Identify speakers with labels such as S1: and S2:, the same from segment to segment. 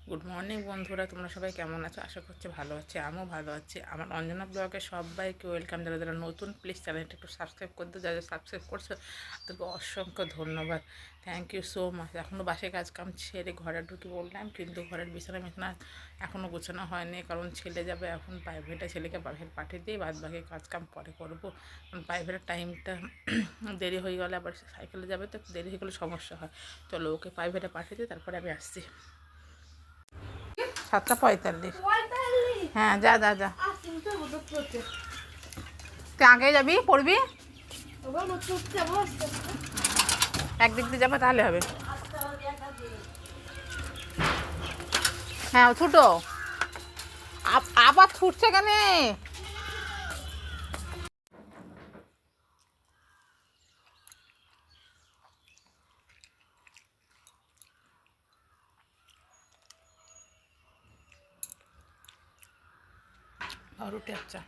S1: Good morning বন্ধুরা, তোমরা সবাই কেমন আছো? আশা করছি ভালো আছে, আমিও ভালো আছি। আমার অঞ্জনা ব্লগে সবাইকে ওয়েলকাম। যারা যারা নতুন, প্লিজ চ্যানেলটা একটু সাবস্ক্রাইব করতে, যারা সাবস্ক্রাইব করছো তাদেরকে অসংখ্য ধন্যবাদ, থ্যাংক ইউ সো মাচ। এখনও বাসে কাজ কাম ছেড়ে ঘরে ঢুকে বললাম, কিন্তু ঘরের বিছানা এখনও গোছানো হয়নি, কারণ ছেলে যাবে এখন প্রাইভেটে। ছেলেকে প্রাইভেট পাঠিয়ে দিয়ে বাদ বাকি কাজ কাম পরে করবো, কারণ প্রাইভেটের টাইমটা দেরি হয়ে গেলে আবার সাইকেলে যাবে, তো দেরি হয়ে গেলে সমস্যা হয়। চলো ওকে প্রাইভেটে পাঠিয়ে দিই, তারপরে আমি আসছি। 7:45। হ্যাঁ, যা যা যা, তুই আগে যাবি, পড়বি, একদিক দিয়ে যাবে তাহলে হবে। হ্যাঁ ছুটো, আবার ছুটছে কেন? রুটি আচ্ছা,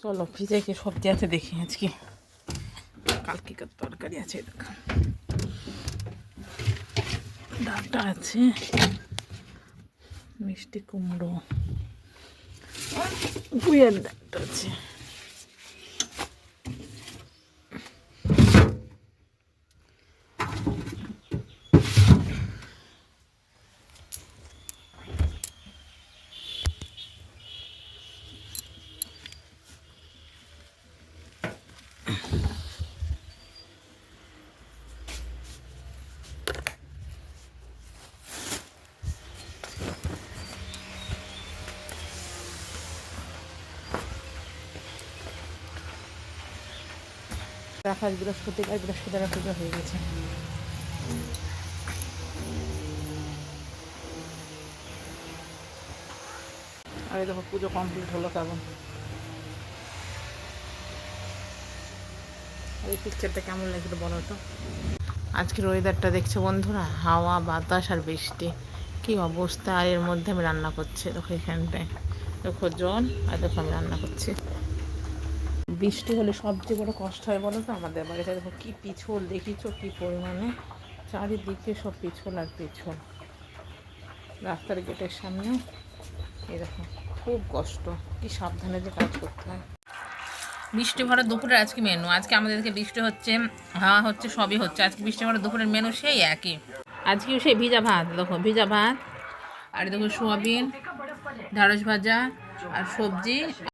S1: চলো ফ্রিজে কি সবজি আছে দেখি আজকে, কালকে তরকারি আছে, দেখো ডালটা আছে, মিষ্টি কুমড়ো, পুঁইয়ের ডালটা আছে। রাখা বৃহস্পতিবার, বৃহস্পতিবার পুজো হয়ে গেছে। আর এই দেখো পুজো কমপ্লিট হলো কেমন। এই পিকচারটা কেমন লাগলো বলো তো? আজকের ওয়েদারটা দেখছো বন্ধুরা, হাওয়া বাতাস আর বৃষ্টি, কি অবস্থা। আর এর মধ্যে আমি রান্না করছি, দেখো এখানটায় দেখো জল, আর দেখো আমি রান্না করছি। বৃষ্টি হলে সবচেয়ে বড় কষ্ট হয় বলো তো আমাদের বাড়িতে। দেখো কি পিছল, দেখিছো কি পরিমাণে, চারিদিকে সব পিছল আর পিছল। রাস্তার গেটের সামনে এই দেখো, খুব কষ্ট, কি সাবধানে যে কাজ করতে হয়। বৃষ্টি ভরা দুপুরের আজকে মেনু, আজকে আমাদেরকে বৃষ্টি হচ্ছে, হাওয়া হচ্ছে, সবই হচ্ছে। আজকে বৃষ্টি ভরা দুপুরের মেনু সেই একই। আজকেও সেই ভিজা ভাত, দেখো ভিজা ভাত, আর দেখো সোয়াবিন, ঢ্যাঁড়স ভাজা আর সবজি।